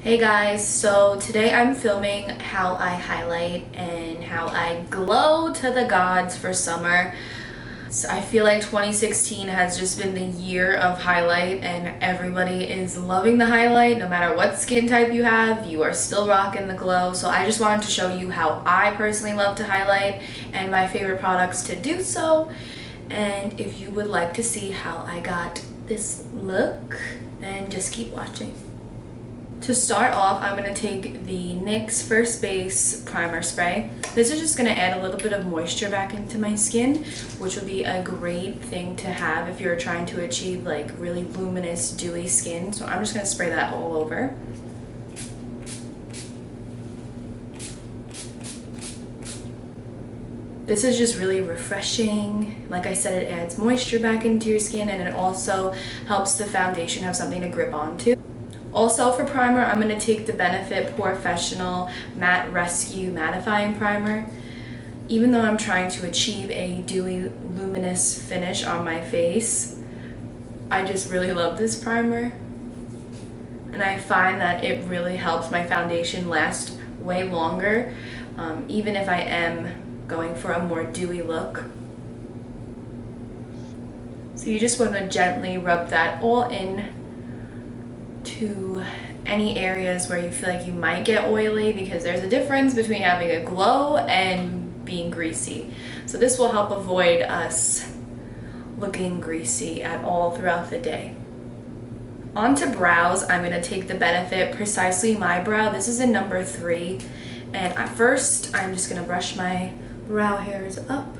Hey guys, so today I'm filming how I highlight and how I glow to the gods for summer. So I feel like 2016 has just been the year of highlight and everybody is loving the highlight. No matter what skin type you have, you are still rocking the glow. So I just wanted to show you how I personally love to highlight and my favorite products to do so. And if you would like to see how I got this look, then just keep watching. To start off, I'm going to take the NYX First Base Primer Spray. This is just going to add a little bit of moisture back into my skin, which would be a great thing to have if you're trying to achieve like really luminous, dewy skin. So I'm just going to spray that all over. This is just really refreshing. Like I said, it adds moisture back into your skin and it also helps the foundation have something to grip onto. Also for primer, I'm going to take the Benefit POREfessional Matte Rescue Mattifying Primer. Even though I'm trying to achieve a dewy, luminous finish on my face, I just really love this primer. And I find that it really helps my foundation last way longer, even if I am going for a more dewy look. So you just want to gently rub that all in to any areas where you feel like you might get oily, because there's a difference between having a glow and being greasy. So this will help avoid us looking greasy at all throughout the day. On to brows, I'm going to take the Benefit Precisely My Brow. This is in number 3. And at first, I'm just going to brush my brow hairs up.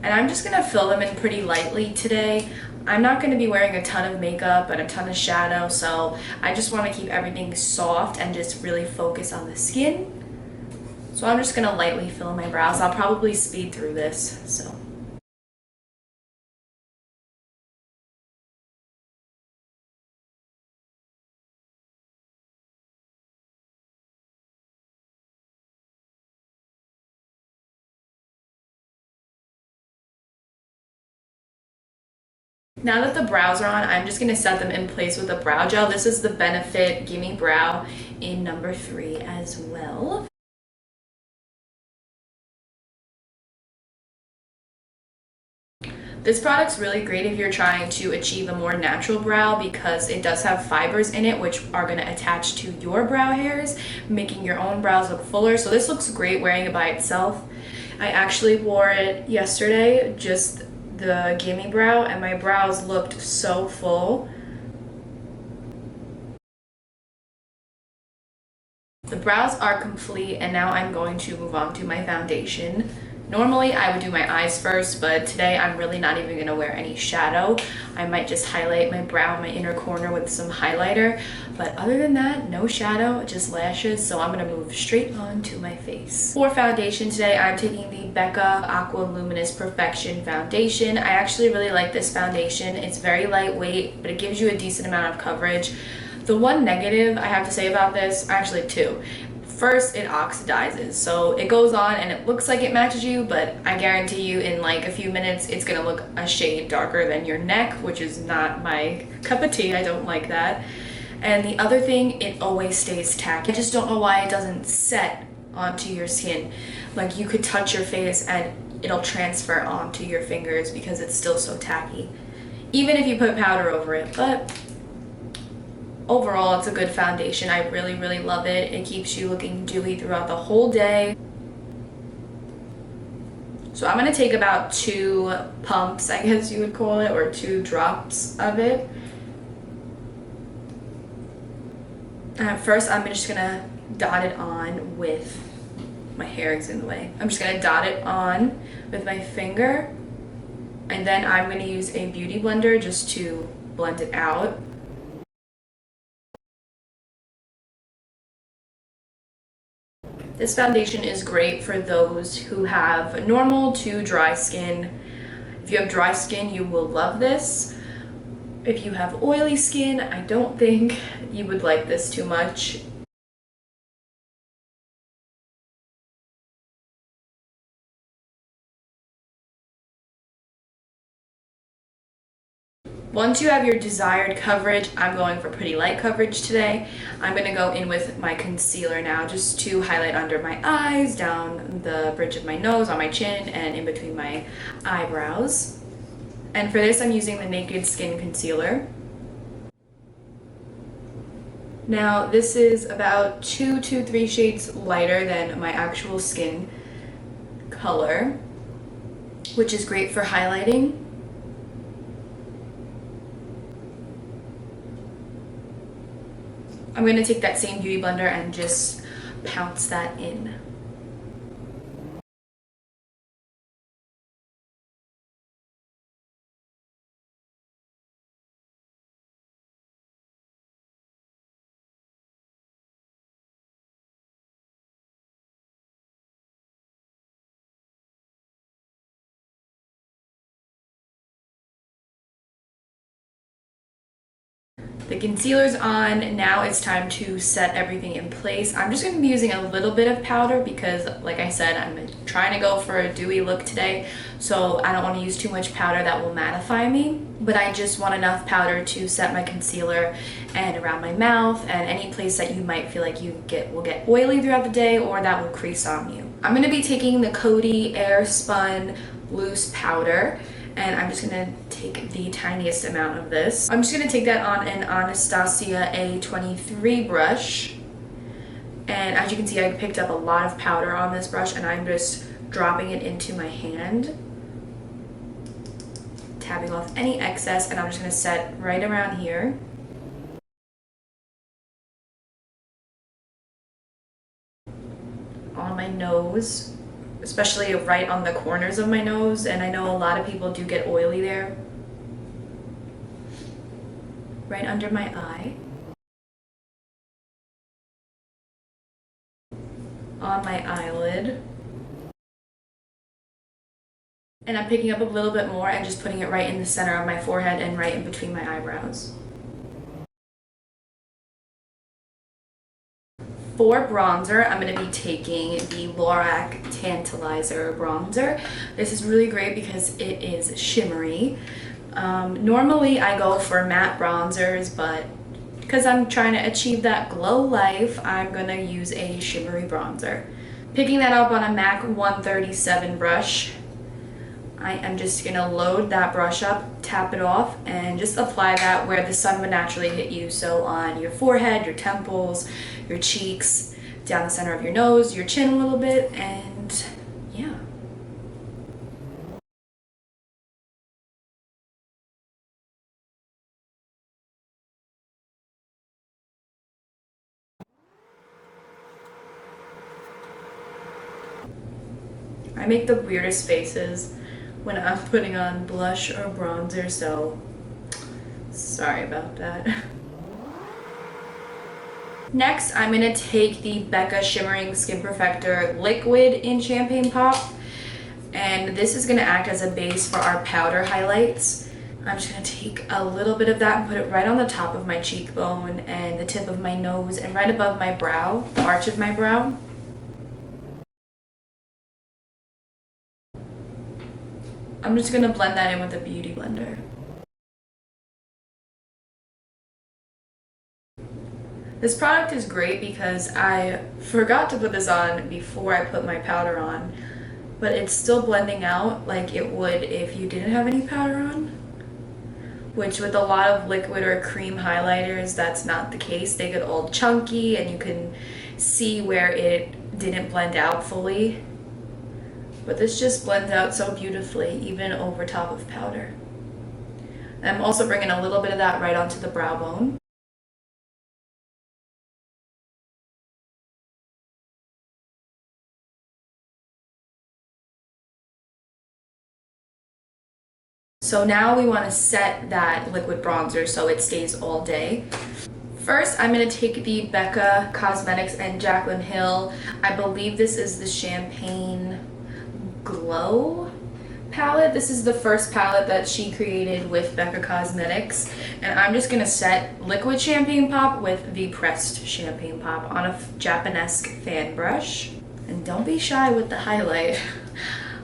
And I'm just gonna fill them in pretty lightly today. I'm not gonna be wearing a ton of makeup and a ton of shadow, so I just wanna keep everything soft and just really focus on the skin. So I'm just gonna lightly fill in my brows. I'll probably speed through this, so. Now that the brows are on, I'm just going to set them in place with a brow gel. This is the Benefit Gimme Brow in number 3 as well. This product's really great if you're trying to achieve a more natural brow, because it does have fibers in it which are going to attach to your brow hairs, making your own brows look fuller. So this looks great wearing it by itself. I actually wore it yesterday, just the Gimme Brow, and my brows looked so full. The brows are complete, and now I'm going to move on to my foundation. Normally I would do my eyes first, but today I'm really not even going to wear any shadow. I might just highlight my brow, my inner corner with some highlighter, but other than that, no shadow, just lashes. So I'm going to move straight on to my face. For foundation today, I'm taking the Becca Aqua Luminous Perfection Foundation. I actually really like this foundation. It's very lightweight, but it gives you a decent amount of coverage. The one negative I have to say about this, actually two. First, it oxidizes, so it goes on and it looks like it matches you, but I guarantee you in like a few minutes it's gonna look a shade darker than your neck, which is not my cup of tea. I don't like that. And the other thing, it always stays tacky. I just don't know why it doesn't set onto your skin. Like, you could touch your face and it'll transfer onto your fingers because it's still so tacky, even if you put powder over it. But overall, it's a good foundation. I really, really love it. It keeps you looking dewy throughout the whole day. So I'm going to take about 2 pumps, I guess you would call it, or 2 drops of it. And first, I'm just going to dot it on with, my hair is in the way. I'm just going to dot it on with my finger. And then I'm going to use a beauty blender just to blend it out. This foundation is great for those who have normal to dry skin. If you have dry skin, you will love this. If you have oily skin, I don't think you would like this too much. Once you have your desired coverage, I'm going for pretty light coverage today. I'm going to go in with my concealer now just to highlight under my eyes, down the bridge of my nose, on my chin, and in between my eyebrows. And for this, I'm using the Naked Skin Concealer. Now, this is about 2 to 3 shades lighter than my actual skin color, which is great for highlighting. I'm going to take that same beauty blender and just pounce that in. The concealer's on. Now it's time to set everything in place. I'm just going to be using a little bit of powder because, like I said, I'm trying to go for a dewy look today, so I don't want to use too much powder that will mattify me. But I just want enough powder to set my concealer and around my mouth and any place that you might feel like will get oily throughout the day or that will crease on you. I'm going to be taking the Coty Airspun Loose Powder, and I'm just gonna take the tiniest amount of this. I'm just gonna take that on an Anastasia A23 brush. And as you can see, I picked up a lot of powder on this brush and I'm just dropping it into my hand, tapping off any excess, and I'm just gonna set right around here. On my nose, especially right on the corners of my nose, and I know a lot of people do get oily there. Right under my eye. On my eyelid. And I'm picking up a little bit more and just putting it right in the center of my forehead and right in between my eyebrows. For bronzer, I'm going to be taking the Lorac Tantalizer bronzer. This is really great because it is shimmery. Normally I go for matte bronzers, but because I'm trying to achieve that glow life, I'm going to use a shimmery bronzer. Picking that up on a MAC 137 brush, I am just going to load that brush up, tap it off, and just apply that where the sun would naturally hit you. So on your forehead, your temples, your cheeks, down the center of your nose, your chin a little bit, and yeah. I make the weirdest faces when I'm putting on blush or bronzer, so sorry about that. Next, I'm going to take the Becca Shimmering Skin Perfector Liquid in Champagne Pop, and this is going to act as a base for our powder highlights. I'm just going to take a little bit of that and put it right on the top of my cheekbone and the tip of my nose and right above my brow, the arch of my brow. I'm just going to blend that in with a beauty blender. This product is great because I forgot to put this on before I put my powder on, but it's still blending out like it would if you didn't have any powder on, which with a lot of liquid or cream highlighters, that's not the case. They get all chunky and you can see where it didn't blend out fully. But this just blends out so beautifully, even over top of powder. I'm also bringing a little bit of that right onto the brow bone. So now we want to set that liquid bronzer so it stays all day. First, I'm going to take the Becca Cosmetics and Jaclyn Hill. I believe this is the Champagne Glow palette. This is the first palette that she created with Becca Cosmetics. And I'm just going to set liquid champagne pop with the pressed champagne pop on a Japanesque fan brush. And don't be shy with the highlight.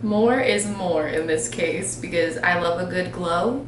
More is more in this case because I love a good glow.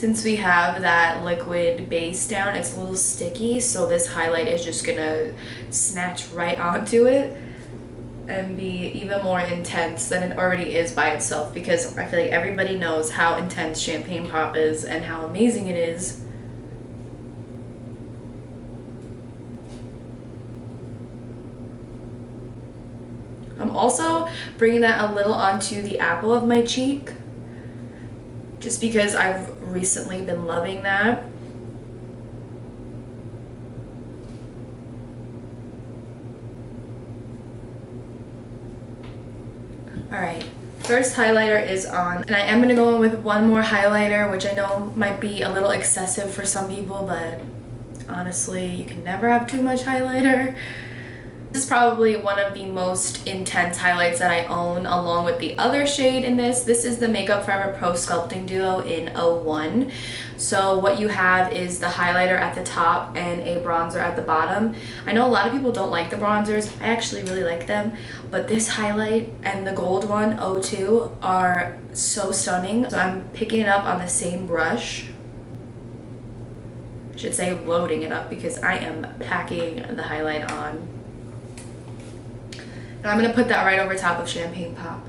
Since we have that liquid base down, it's a little sticky, so this highlight is just gonna snatch right onto it and be even more intense than it already is by itself, because I feel like everybody knows how intense Champagne Pop is and how amazing it is. I'm also bringing that a little onto the apple of my cheek, just because I've recently been loving that. Alright, first highlighter is on, and I am going to go in with one more highlighter, which I know might be a little excessive for some people, but honestly, you can never have too much highlighter. This is probably one of the most intense highlights that I own, along with the other shade in this. This is the Makeup Forever Pro Sculpting Duo in 01. So what you have is the highlighter at the top and a bronzer at the bottom. I know a lot of people don't like the bronzers. I actually really like them. But this highlight and the gold one, 02, are so stunning. So I'm picking it up on the same brush. I should say loading it up, because I am packing the highlight on. And I'm going to put that right over top of Champagne Pop.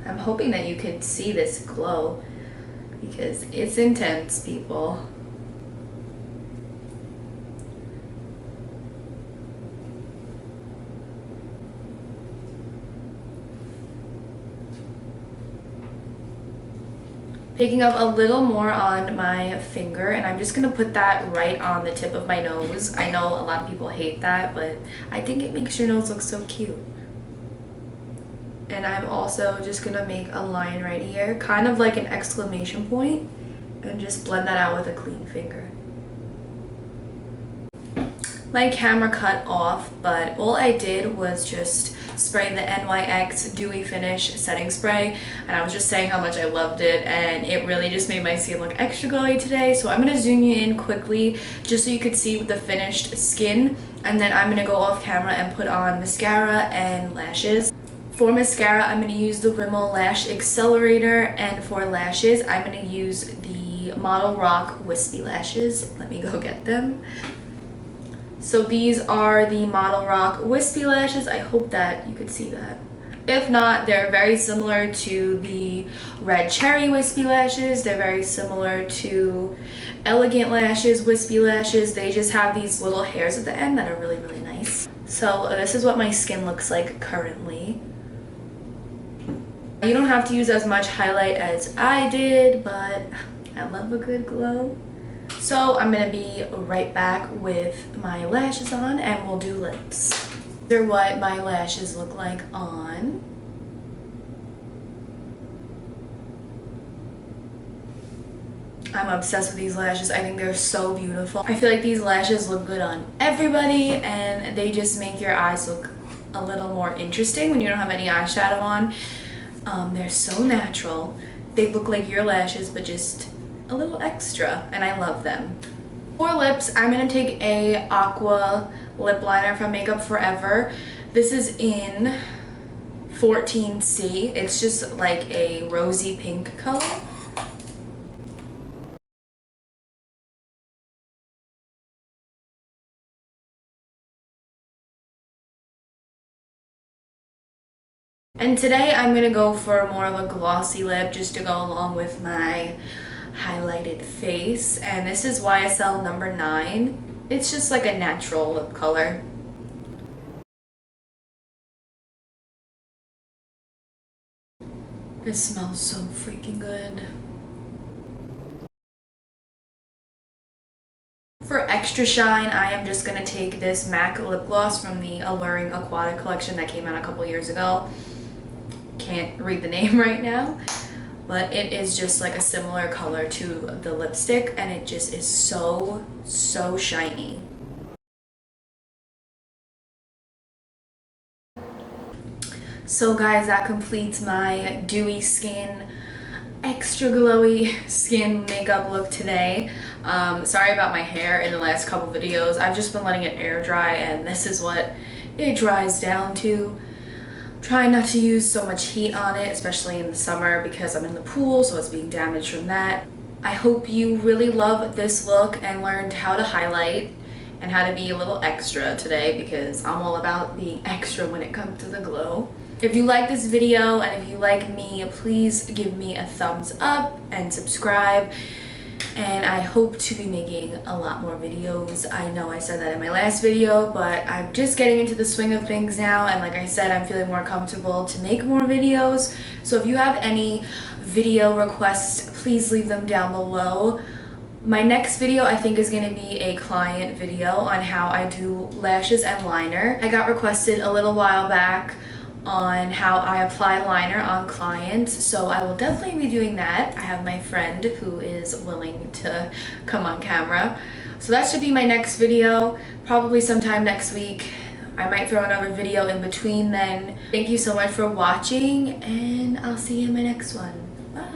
I'm hoping that you could see this glow, because it's intense, people. Picking up a little more on my finger, and I'm just gonna put that right on the tip of my nose. I know a lot of people hate that, but I think it makes your nose look so cute. And I'm also just gonna make a line right here, kind of like an exclamation point, and just blend that out with a clean finger. My camera cut off, but all I did was just spray the NYX Dewy Finish setting spray, and I was just saying how much I loved it, and it really just made my skin look extra glowy today. So I'm going to zoom you in quickly just so you could see the finished skin, and then I'm going to go off camera and put on mascara and lashes. For mascara, I'm going to use the Rimmel Lash Accelerator, and for lashes, I'm going to use the Model Rock Wispy Lashes. Let me go get them. So these are the Model Rock Wispy Lashes. I hope that you could see that. If not, they're very similar to the Red Cherry Wispy Lashes. They're very similar to Elegant Lashes Wispy Lashes. They just have these little hairs at the end that are really, really nice. So this is what my skin looks like currently. You don't have to use as much highlight as I did, but I love a good glow. So I'm going to be right back with my lashes on, and we'll do lips. These are what my lashes look like on. I'm obsessed with these lashes. I think they're so beautiful. I feel like these lashes look good on everybody, and they just make your eyes look a little more interesting when you don't have any eyeshadow on. They're so natural. They look like your lashes, but just a little extra, and I love them. For lips, I'm going to take a Aqua lip liner from Makeup Forever. This is in 14C. It's just like a rosy pink color. And today I'm going to go for more of a glossy lip, just to go along with my highlighted face, and this is YSL number 9. It's just like a natural lip color. It smells so freaking good. For extra shine, I am just going to take this MAC lip gloss from the Alluring Aquatic collection that came out a couple years ago. Can't read the name right now, but it is just like a similar color to the lipstick, and it just is so shiny. So guys, that completes my dewy skin extra glowy skin makeup look today. Sorry about my hair in the last couple videos. I've just been letting it air dry and this is what it dries down to. Trying not to use so much heat on it, especially in the summer because I'm in the pool, so it's being damaged from that. I hope you really love this look and learned how to highlight and how to be a little extra today because I'm all about being extra when it comes to the glow. If you like this video and if you like me, please give me a thumbs up and subscribe. And I hope to be making a lot more videos. I know I said that in my last video, but I'm just getting into the swing of things now. And like I said, I'm feeling more comfortable to make more videos. So if you have any video requests, please leave them down below. My next video I think is going to be a client video on how I do lashes and liner. I got requested a little while back on how I apply liner on clients, so I will definitely be doing that. I have my friend who is willing to come on camera. So that should be my next video, probably sometime next week. I might throw another video in between then. Thank you so much for watching and I'll see you in my next one. Bye!